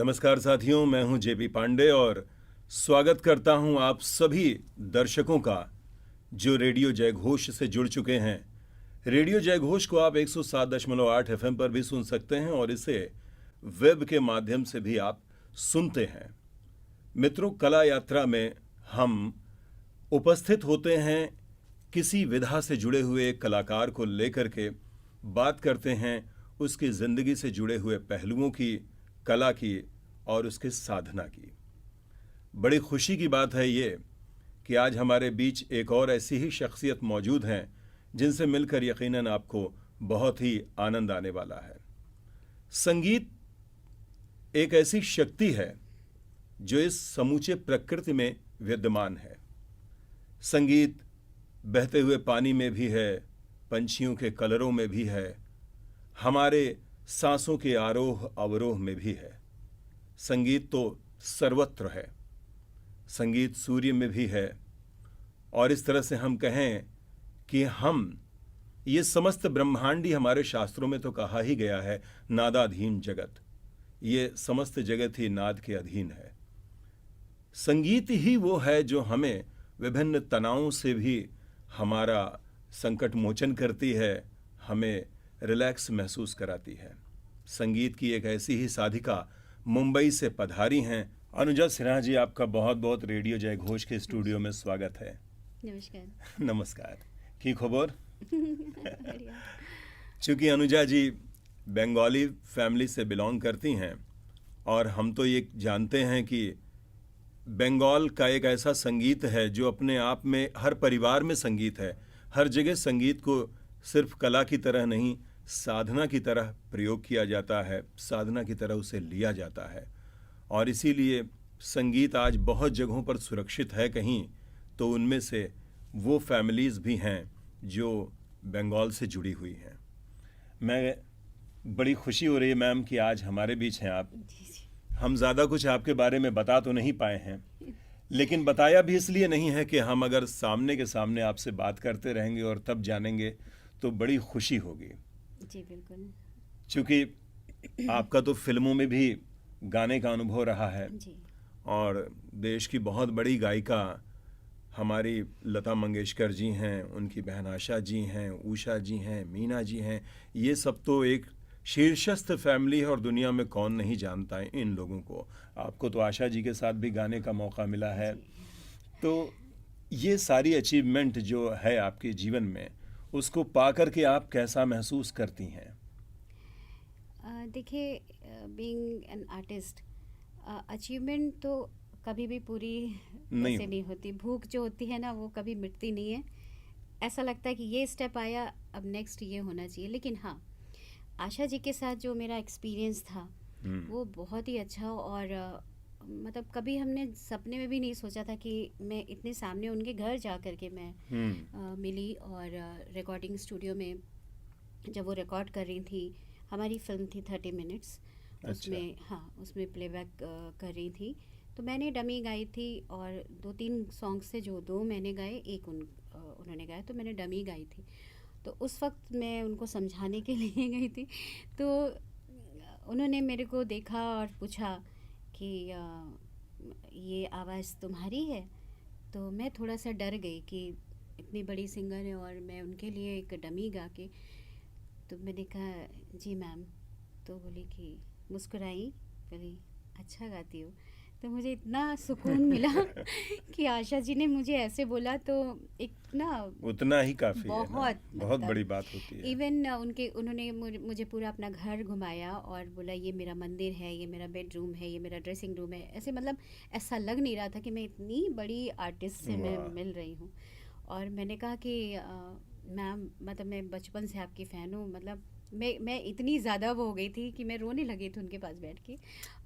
नमस्कार साथियों, मैं हूं जेपी पांडे और स्वागत करता हूं आप सभी दर्शकों का जो रेडियो जयघोष से जुड़ चुके हैं। रेडियो जयघोष को आप 107.8 एफएम पर भी सुन सकते हैं और इसे वेब के माध्यम से भी आप सुनते हैं। मित्रों, कला यात्रा में हम उपस्थित होते हैं किसी विधा से जुड़े हुए एक कलाकार को लेकर के, बात करते हैं उसकी जिंदगी से जुड़े हुए पहलुओं की, कला की और उसके साधना की। बड़ी खुशी की बात है ये कि आज हमारे बीच एक और ऐसी ही शख्सियत मौजूद हैं जिनसे मिलकर यकीनन आपको बहुत ही आनंद आने वाला है। संगीत एक ऐसी शक्ति है जो इस समूचे प्रकृति में विद्यमान है। संगीत बहते हुए पानी में भी है, पंछियों के कलरों में भी है, हमारे सांसों के आरोह अवरोह में भी है। संगीत तो सर्वत्र है, संगीत सूर्य में भी है और इस तरह से हम कहें कि हम ये समस्त ब्रह्मांडी, हमारे शास्त्रों में तो कहा ही गया है नादाधीन जगत, ये समस्त जगत ही नाद के अधीन है। संगीत ही वो है जो हमें विभिन्न तनावों से भी हमारा संकट मोचन करती है, हमें रिलैक्स महसूस कराती है। संगीत की एक ऐसी ही साधिका मुंबई से पधारी हैं अनुजा सिन्हा जी। आपका बहुत बहुत रेडियो जयघोष के स्टूडियो में स्वागत है। नमस्कार। नमस्कार। की खबर? चूंकि अनुजा जी बंगाली फैमिली से बिलोंग करती हैं और हम तो ये जानते हैं कि बंगाल का एक ऐसा संगीत है जो अपने आप में, हर परिवार में संगीत है, हर जगह संगीत को सिर्फ कला की तरह नहीं, साधना की तरह प्रयोग किया जाता है, साधना की तरह उसे लिया जाता है। और इसीलिए संगीत आज बहुत जगहों पर सुरक्षित है कहीं, तो उनमें से वो फैमिलीज़ भी हैं जो बंगाल से जुड़ी हुई हैं। मैं बड़ी खुशी हो रही है मैम कि आज हमारे बीच हैं आप। हम ज़्यादा कुछ आपके बारे में बता तो नहीं पाए हैं, लेकिन बताया भी इसलिए नहीं है कि हम अगर सामने के सामने आपसे बात करते रहेंगे और तब जानेंगे तो बड़ी खुशी होगी। जी बिल्कुल। क्योंकि आपका तो फिल्मों में भी गाने का अनुभव रहा है जी। और देश की बहुत बड़ी गायिका हमारी लता मंगेशकर जी हैं, उनकी बहन आशा जी हैं, उषा जी हैं, मीना जी हैं, ये सब तो एक शीर्षस्थ फैमिली है और दुनिया में कौन नहीं जानता है इन लोगों को। आपको तो आशा जी के साथ भी गाने का मौका मिला है। तो ये सारी अचीवमेंट जो है आपके जीवन में, उसको पा कर के आप कैसा महसूस करती हैं? देखिए, बीइंग एन आर्टिस्ट, अचीवमेंट तो कभी भी पूरी ऐसे नहीं होती। भूख जो होती है ना, वो कभी मिटती नहीं है। ऐसा लगता है कि ये स्टेप आया, अब नेक्स्ट ये होना चाहिए। लेकिन हाँ, आशा जी के साथ जो मेरा एक्सपीरियंस था वो बहुत ही अच्छा, और मतलब कभी हमने सपने में भी नहीं सोचा था कि मैं इतने सामने उनके घर जा कर के मैं मिली। और रिकॉर्डिंग स्टूडियो में जब वो रिकॉर्ड कर रही थी, हमारी फिल्म थी 30 मिनट्स, उसमें उसमें प्लेबैक कर रही थी, तो मैंने डमी गाई थी। और 2-3 सॉन्ग्स से जो 2 मैंने गाए, एक उन्होंने गाया, तो मैंने डमी गाई थी। तो उस वक्त मैं उनको समझाने के लिए गई थी, तो उन्होंने मेरे को देखा और पूछा कि ये आवाज़ तुम्हारी है। तो मैं थोड़ा सा डर गई कि इतनी बड़ी सिंगर है और मैं उनके लिए एक डमी गा के। तो मैंने कहा जी मैम, तो बोली कि मुस्कुराई, बोली अच्छा गाती हो। तो मुझे इतना सुकून मिला कि आशा जी ने मुझे ऐसे बोला, तो एक ना उतना ही काफ़ी है बहुत ना? बहुत बड़ी बात होती है। इवन उन्होंने मुझे पूरा अपना घर घुमाया और बोला ये मेरा मंदिर है, ये मेरा बेडरूम है, ये मेरा ड्रेसिंग रूम है। ऐसे मतलब ऐसा लग नहीं रहा था कि मैं इतनी बड़ी आर्टिस्ट से मैं मिल रही हूँ। और मैंने कहा कि मैम, मतलब मैं बचपन से आपकी फ़ैन हूँ। मतलब मैं इतनी ज़्यादा वो हो गई थी कि मैं रोने लगी थी उनके पास बैठ के।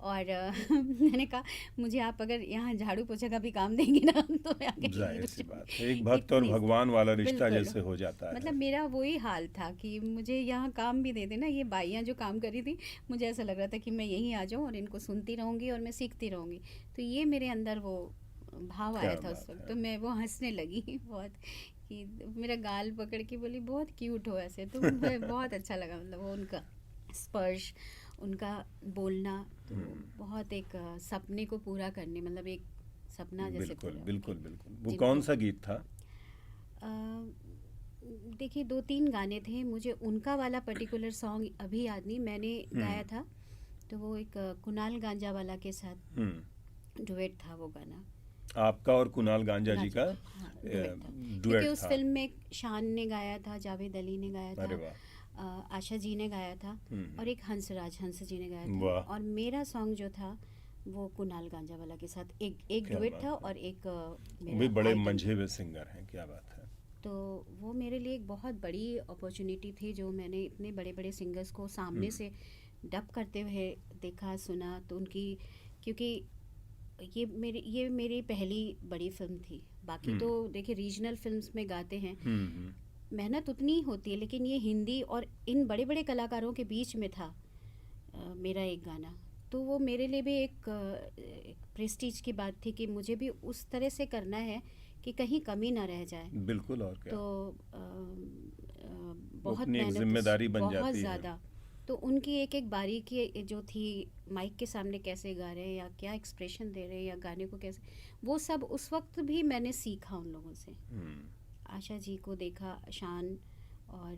और मैंने कहा मुझे आप अगर यहाँ झाड़ू पोछा का भी काम देंगे ना, तो मैं आगे जाहिर सी बात है, एक भक्त और भगवान वाला रिश्ता जैसे हो जाता है। मतलब मेरा वही हाल था कि मुझे यहाँ काम भी दे देना। ये बाइयाँ जो काम कर रही थी, मुझे ऐसा लग रहा था कि मैं यहीं आ जाऊँ और इनको सुनती रहूँगी और मैं सीखती रहूँगी। तो ये मेरे अंदर वो भाव आया था उस वक्त। तो मैं वो हंसने लगी बहुत, कि मेरा गाल पकड़ के बोली बहुत क्यूट हो ऐसे। तो मुझे बहुत अच्छा लगा, मतलब वो उनका स्पर्श, उनका बोलना तो बहुत एक सपने को पूरा करने, मतलब एक सपना जैसे बिल्कुल पूरा बिल्कुल कि बिल्कुल। वो जिनको कौन सा गीत था? देखिए 2-3 गाने थे, मुझे उनका वाला पर्टिकुलर सॉन्ग अभी याद नहीं, मैंने गाया था तो वो एक कुणाल गांजावाला के साथ डुएट था वो गाना। आपका और कुणाल गांजा जी का हाँ, डुएट था क्योंकि डुएट उस था। फिल्म में शान ने गाया था, जावेद अली ने गाया अरे था, वाह। आशा जी ने गाया था और एक हंस जी ने गाया था, वाह, और मेरा सॉन्ग जो था वो कुणाल गांजावाला के साथ एक क्या डुएट बात था है। और एक वो भी मेरा बड़े आइटम था। मंझे हुए सिंगर हैं, क्या बात है। तो वो मेरे लिए एक बहुत बड़ी अपॉर्चुनिटी थी, जो मैंने इतने बड़े बड़े सिंगर्स को सामने से डब करते हुए देखा सुना, तो उनकी, क्योंकि ये मेरी पहली बड़ी फिल्म थी। बाकी तो देखिए रीजनल फिल्म्स में गाते हैं, मेहनत उतनी ही होती है, लेकिन ये हिंदी और इन बड़े बड़े कलाकारों के बीच में था मेरा एक गाना, तो वो मेरे लिए भी एक प्रेस्टीज की बात थी कि मुझे भी उस तरह से करना है कि कहीं कमी ना रह जाए। बिल्कुल, और क्या। तो वो बहुत अपनी एक मेहनत जिम्मेदारी बन बहुत जाती है। ज़्यादा, तो उनकी एक एक बारीकी जो थी, माइक के सामने कैसे गा रहे हैं या क्या एक्सप्रेशन दे रहे हैं या गाने को कैसे, वो सब उस वक्त भी मैंने सीखा उन लोगों से। आशा जी को देखा, शान और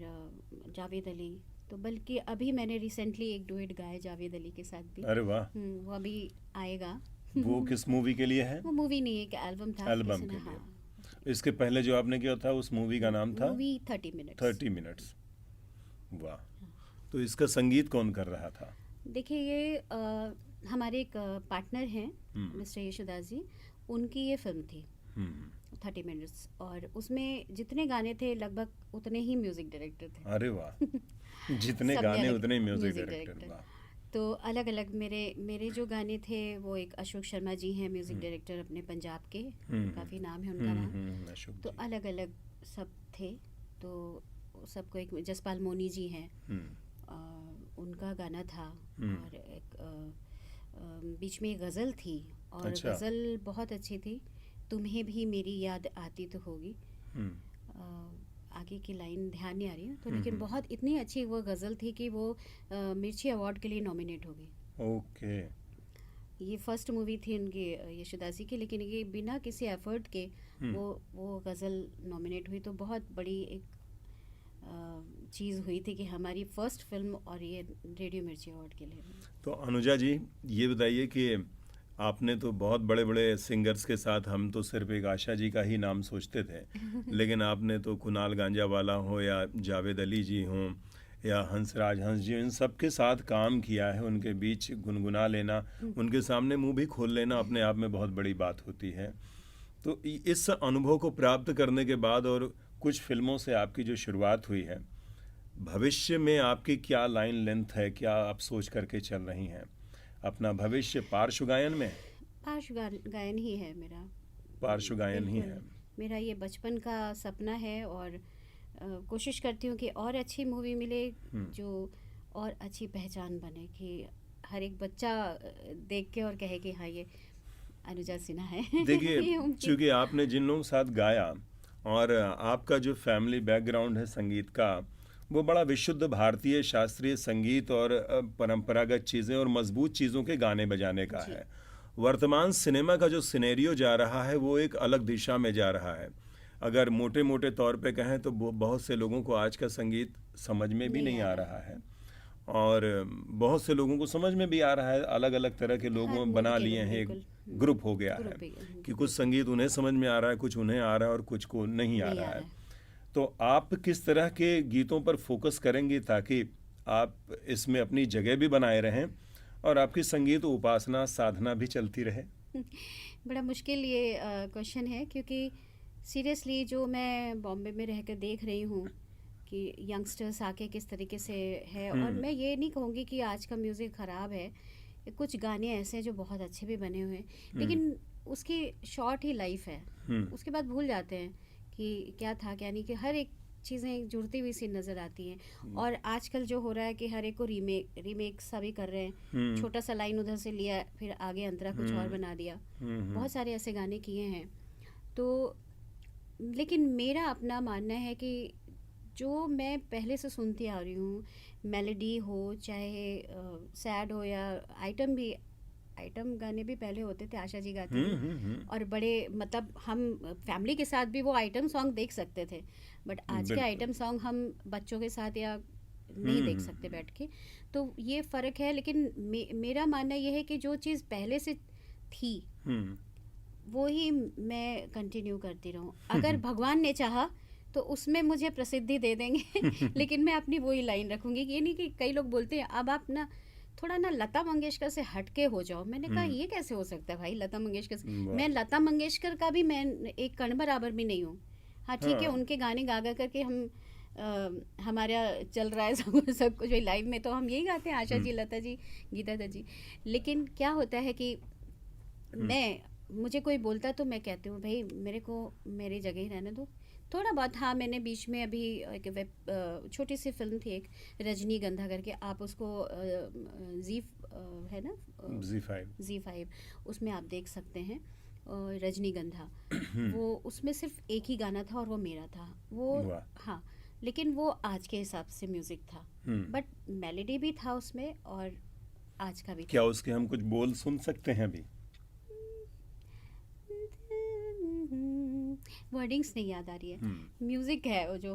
जावेद अली, तो बल्कि अभी मैंने रिसेंटली एक डुएट गाया जावेद अली के साथ भी। अरे वाह। वो अभी आएगा। वो किस मूवी के लिए है? वो मूवी नहीं है, एक एल्बम था एल्बम किसी के ने, लिए। हाँ। इसके पहले जो आपने किया था उस मूवी का नाम था मूवी 30 मिनट्स। 30 मिनट्स। वाह। तो इसका संगीत कौन कर रहा था? देखिए ये हमारे एक पार्टनर हैं मिस्टर यशोदास जी, उनकी ये फिल्म थी 30 मिनट्स, और उसमें जितने गाने थे लगभग उतने ही म्यूजिक डायरेक्टर थे। अरे वाह। जितने सबने गाने अलग उतने म्यूजिक म्यूजिक डायरेक्टर। डायरेक्टर। वाह। तो अलग अलग मेरे जो गाने थे, वो एक अशोक शर्मा जी हैं म्यूजिक डायरेक्टर अपने पंजाब के, काफ़ी नाम है उनका नाम। अशोक तो जी। अलग अलग सब थे, तो सबको एक जसपाल मोनी जी हैं, उनका गाना था, और एक बीच में एक गज़ल थी, और अच्छा। गज़ल बहुत अच्छी थी, तुम्हें भी मेरी याद आती तो होगी। आगे की लाइन ध्यान नहीं आ रही है तो, लेकिन बहुत इतनी अच्छी वो गज़ल थी कि वो मिर्ची अवार्ड के लिए नॉमिनेट हो गई। ओके। ये फर्स्ट मूवी थी उनकी यशोदास जी की, लेकिन ये बिना किसी एफर्ट के वो गज़ल नॉमिनेट हुई, तो बहुत बड़ी एक चीज़ हुई थी कि हमारी फर्स्ट फिल्म और ये रेडियो मिर्ची अवार्ड के लिए। तो अनुजा जी, ये बताइए कि आपने तो बहुत बड़े बड़े सिंगर्स के साथ, हम तो सिर्फ एक आशा जी का ही नाम सोचते थे, लेकिन आपने तो कुणाल गांजावाला हो या जावेद अली जी हों या हंस जी, इन सब के साथ काम किया है। उनके बीच गुनगुना लेना, उनके सामने मुंह भी खोल लेना अपने आप में बहुत बड़ी बात होती है। तो इस अनुभव को प्राप्त करने के बाद और कुछ फिल्मों से आपकी जो शुरुआत हुई है, भविष्य में आपकी क्या लाइन लेंथ है, क्या आप सोच करके चल रही हैं? अपना भविष्य पार्श्व गायन में? पार्श्व गायन ही है मेरा। पार्श्व गायन ही है। मेरा ये बचपन का सपना है, और कोशिश करती हूँ कि और अच्छी मूवी मिले, जो और अच्छी पहचान बने, कि हर एक बच्चा देख के और कहे कि हाँ ये अनुजा सिन्हा है। देखिए, चूंकि आपने जिन लोगों के साथ गाया और आपका जो फैमिली बैकग्राउंड है संगीत का, वो बड़ा विशुद्ध भारतीय शास्त्रीय संगीत और परंपरागत चीज़ें और मजबूत चीज़ों के गाने बजाने का है। वर्तमान सिनेमा का जो सिनेरियो जा रहा है वो एक अलग दिशा में जा रहा है। अगर मोटे मोटे तौर पे कहें तो बहुत से लोगों को आज का संगीत समझ में भी नहीं आ रहा है, और बहुत से लोगों को समझ में भी आ रहा है। अलग अलग तरह के लोगों बना लिए हैं, एक ग्रुप हो गया है कि कुछ संगीत उन्हें समझ में आ रहा है, कुछ उन्हें आ रहा है और कुछ को नहीं आ रहा है। तो आप किस तरह के गीतों पर फोकस करेंगे ताकि आप इसमें अपनी जगह भी बनाए रहें और आपकी संगीत उपासना साधना भी चलती रहे? बड़ा मुश्किल ये क्वेश्चन है, क्योंकि सीरियसली जो मैं बॉम्बे में रहकर देख रही हूँ कि यंगस्टर्स आके किस तरीके से है, और मैं ये नहीं कहूँगी कि आज का म्यूज़िक ख़राब है, कुछ गाने ऐसे हैं जो बहुत अच्छे भी बने हुए हैं, लेकिन उसकी शॉर्ट ही लाइफ है, उसके बाद भूल जाते हैं कि क्या था क्या नहीं, कि हर एक चीज़ें जुड़ती हुई सी नज़र आती हैं। और आजकल जो हो रहा है कि हर एक को रीमेक सभी कर रहे हैं, छोटा सा लाइन उधर से लिया, फिर आगे अंतरा कुछ और बना दिया, बहुत सारे ऐसे गाने किए हैं। तो लेकिन मेरा अपना मानना है कि जो मैं पहले से सुनती आ रही हूँ, मेलोडी हो चाहे सैड हो या आइटम गाने भी पहले होते थे, आशा जी गाती थी और बड़े मतलब हम फैमिली के साथ भी वो आइटम सॉन्ग देख सकते थे, बट आज के बिल्कुल। आइटम सॉन्ग हम बच्चों के साथ या नहीं देख सकते बैठ के, तो ये फ़र्क है। लेकिन मेरा मानना ये है कि जो चीज़ पहले से थी वो ही मैं कंटिन्यू करती रहूं। अगर भगवान ने चाहा तो उसमें मुझे प्रसिद्धि दे देंगे लेकिन मैं अपनी वही लाइन रखूंगी। ये नहीं कि कई लोग बोलते हैं अब आप ना थोड़ा ना लता मंगेशकर से हटके हो जाओ। मैंने कहा ये कैसे हो सकता है भाई, लता मंगेशकर से मैं लता मंगेशकर का भी मैं एक कण बराबर भी नहीं हूँ। हाँ ठीक है, उनके गाने गा गा करके हम हमारा चल रहा है सब कुछ लाइव में, तो हम यही गाते हैं, आशा जी, लता जी, गीता दत्त जी। लेकिन क्या होता है कि मुझे कोई बोलता तो मैं कहती हूँ भाई मेरे को मेरी जगह ही रहने दो थोड़ा बहुत। हाँ, मैंने बीच में अभी एक छोटी सी फिल्म थी एक रजनीगंधा करके, आप उसको जी है ना, Z5 उसमें आप देख सकते हैं रजनीगंधा। वो उसमें सिर्फ एक ही गाना था और वो मेरा था वो। हाँ, लेकिन वो आज के हिसाब से म्यूजिक था, बट मेलोडी भी था उसमें और आज का भी क्या उसके हम कुछ बोल सुन सकते हैं अभी? वर्डिंग्स नहीं याद आ रही है, म्यूजिक है वो जो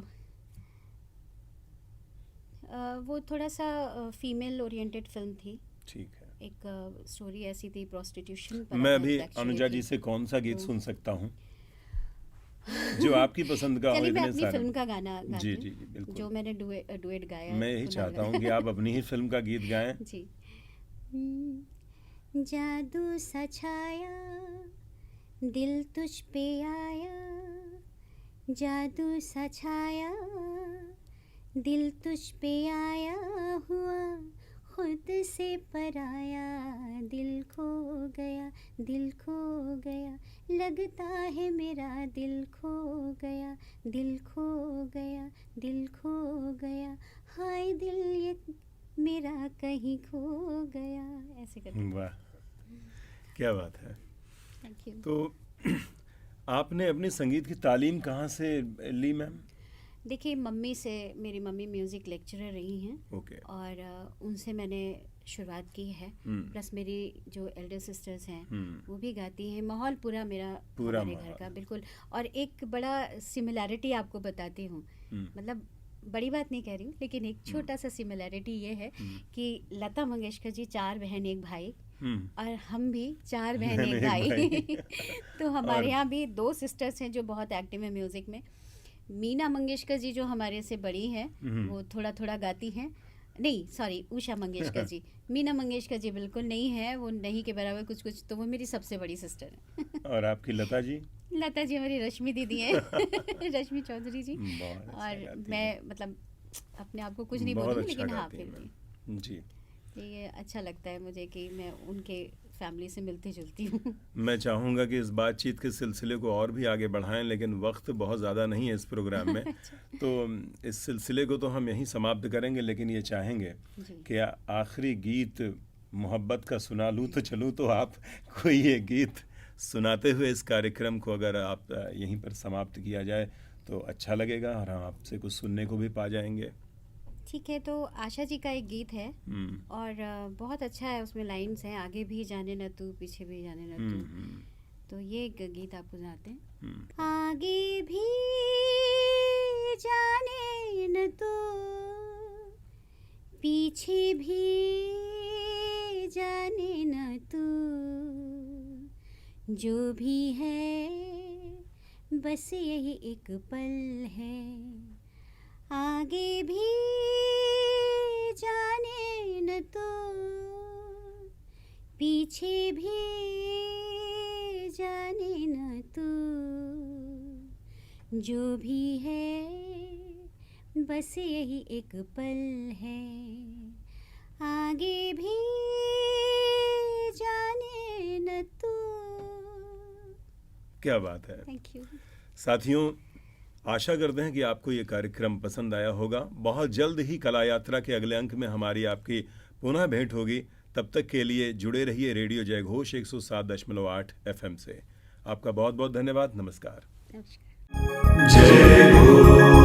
वो थोड़ा सा फीमेल ओरिएंटेड फिल्म थी। ठीक है, एक स्टोरी ऐसी थी प्रोस्टिट्यूशन पर। मैं अभी अनुजा जी से कौन सा गीत सुन सकता हूँ जो आपकी पसंद का हो? मैं इतने अपनी सारे फिल्म का गाना गाती जी बिल्कुल, जो मैंने डुएट गाया। मैं यही चाहता हूँ कि आप अपनी ही फिल्म का गीत गाएं। जी। जादू सा छाया दिल तुझ पे आया, जादू सा छाया दिल तुझ पे आया, हुआ खुद से पराया, दिल खो गया, दिल खो गया, लगता है मेरा दिल खो गया, दिल खो गया, दिल खो गया, हाय दिल ये मेरा कहीं खो गया, ऐसे करके। वाह, क्या बात है। Thank you. तो आपने अपनी संगीत की तालीम कहाँ से ली मैम? देखिए, मम्मी से, मेरी मम्मी म्यूज़िक लेक्चरर रही हैं। ओके। और उनसे मैंने शुरुआत की है। प्लस मेरी जो एल्डर सिस्टर्स हैं वो भी गाती हैं। माहौल पूरा मेरा हमारे घर का बिल्कुल। और एक बड़ा सिमिलैरिटी आपको बताती हूँ, मतलब बड़ी बात नहीं कह रही हूँ, लेकिन एक छोटा सा सिमिलैरिटी ये है कि लता मंगेशकर जी 4 बहन 1 भाई और हम भी 4 बहन 1 भाई तो हमारे यहाँ भी 2 सिस्टर्स हैं जो बहुत एक्टिव है म्यूज़िक में। मीना मंगेशकर जी जो हमारे से बड़ी हैं वो थोड़ा थोड़ा गाती हैं। नहीं सॉरी, उषा मंगेशकर जी। मीना मंगेशकर जी बिल्कुल नहीं है, वो नहीं के बराबर कुछ कुछ, तो वो मेरी सबसे बड़ी सिस्टर है। और आपकी लता जी? लता जी हमारी रश्मि दीदी हैं रश्मि चौधरी जी। और मैं मतलब अपने आप को कुछ नहीं बोलूँगी, लेकिन हाँ फिर भी जी ये अच्छा लगता है मुझे कि मैं उनके फैमिली से मिलती जुलती हूँ। मैं चाहूँगा कि इस बातचीत के सिलसिले को और भी आगे बढ़ाएं, लेकिन वक्त बहुत ज़्यादा नहीं है इस प्रोग्राम में तो इस सिलसिले को तो हम यहीं समाप्त करेंगे, लेकिन ये चाहेंगे कि आखिरी गीत मोहब्बत का सुना लूँ तो चलूँ, तो आप कोई ये गीत सुनाते हुए इस कार्यक्रम को अगर आप यहीं पर समाप्त किया जाए तो अच्छा लगेगा और हम आपसे कुछ सुनने को भी पा जाएंगे। ठीक है, तो आशा जी का एक गीत है और बहुत अच्छा है, उसमें लाइंस हैं, आगे भी जाने न तू पीछे भी जाने न तू। तो ये एक गीत आपको सुनाते हैं। आगे भी जाने न तू पीछे भी जाने न तू, जो भी है बस यही एक पल है, आगे भी जाने न तो पीछे भी जाने न तो, जो भी है बस यही एक पल है, आगे भी जाने न तो। क्या बात है। थैंक यू साथियों, आशा करते हैं कि आपको ये कार्यक्रम पसंद आया होगा। बहुत जल्द ही कला यात्रा के अगले अंक में हमारी आपकी पुनः भेंट होगी। तब तक के लिए जुड़े रहिए रेडियो जय घोष 107.8 FM से। आपका बहुत बहुत धन्यवाद। नमस्कार। नमस्कार। जय घोष।